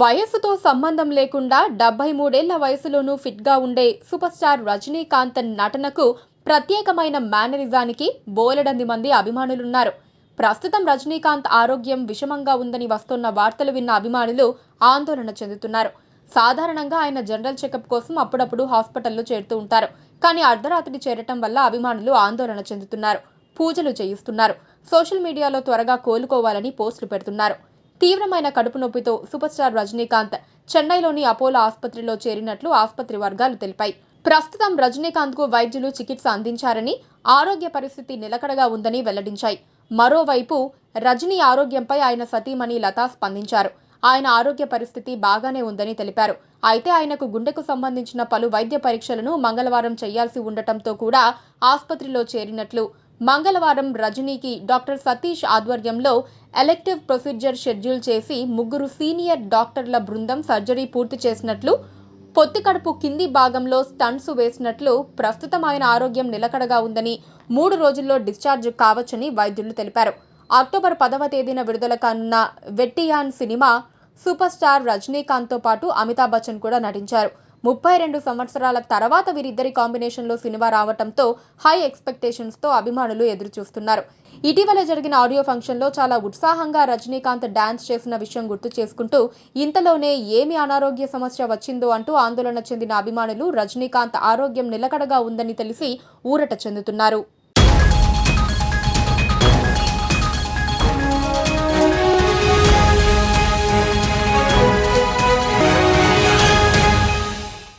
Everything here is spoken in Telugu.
వయస్సుతో సంబంధం లేకుండా 73 ఏళ్ల వయసులోనూ ఫిట్గా ఉండే సూపర్ స్టార్ రజనీకాంత్ నటనకు ప్రత్యేకమైన మేనరిజానికి బోలెడంది మంది అభిమానులున్నారు. ప్రస్తుతం రజనీకాంత్ ఆరోగ్యం విషమంగా ఉందని వస్తున్న వార్తలు విన్న అభిమానులు ఆందోళన చెందుతున్నారు. సాధారణంగా ఆయన జనరల్ చెకప్ కోసం అప్పుడప్పుడు హాస్పిటల్లో చేరుతూ ఉంటారు. కానీ అర్ధరాత్రి చేరటం వల్ల అభిమానులు ఆందోళన చెందుతున్నారు. పూజలు చేయిస్తున్నారు. సోషల్ మీడియాలో త్వరగా కోలుకోవాలని పోస్టులు పెడుతున్నారు. తీవ్రమైన కడుపు నొప్పితో సూపర్ స్టార్ రజనీకాంత్ చెన్నైలోని అపోలో ఆసుపత్రిలో చేరినట్లు ఆసుపత్రి వర్గాలు తెలిపాయి. ప్రస్తుతం రజనీకాంత్కు వైద్యులు చికిత్స అందించారని, ఆరోగ్య పరిస్థితి నిలకడగా ఉందని వెల్లడించాయి. మరోవైపు రజనీ ఆరోగ్యంపై ఆయన సతీమణి లతా స్పందించారు. ఆయన ఆరోగ్య పరిస్థితి బాగానే ఉందని తెలిపారు. అయితే ఆయనకు గుండెకు సంబంధించిన పలు వైద్య పరీక్షలను మంగళవారం చేయాల్సి ఉండటంతో కూడా ఆసుపత్రిలో చేరినట్లు, మంగళవారం రజనీకి డాక్టర్ సతీష్ ఆధ్వర్యంలో ఎలెక్టివ్ ప్రొసీజర్ షెడ్యూల్ చేసి 3 సీనియర్ డాక్టర్ల బృందం సర్జరీ పూర్తి చేసినట్లు, పొత్తి కడుపు కింది భాగంలో స్టంట్స్ వేసినట్లు, ప్రస్తుతం ఆయన ఆరోగ్యం నిలకడగా ఉందని, 3 రోజుల్లో డిశ్చార్జ్ కావచ్చని వైద్యులు తెలిపారు. అక్టోబర్ 10వ తేదీన విడుదల కానున్న వెట్టియాన్ సినిమా సూపర్ స్టార్ రజనీకాంత్తో పాటు అమితాబ్ బచ్చన్ కూడా నటించారు. 32 సంవత్సరాల తర్వాత వీరిద్దరి కాంబినేషన్లో సినిమా రావటంతో హై ఎక్స్పెక్టేషన్స్తో అభిమానులు ఎదురుచూస్తున్నారు. ఇటీవల జరిగిన ఆడియో ఫంక్షన్లో చాలా ఉత్సాహంగా రజనీకాంత్ డాన్స్ చేసిన విషయం గుర్తు చేసుకుంటూ ఇంతలోనే ఏమి అనారోగ్య సమస్య వచ్చిందో అంటూ ఆందోళన చెందిన అభిమానులు రజనీకాంత్ ఆరోగ్యం నిలకడగా ఉందని తెలిసి ఊరట చెందుతున్నారు.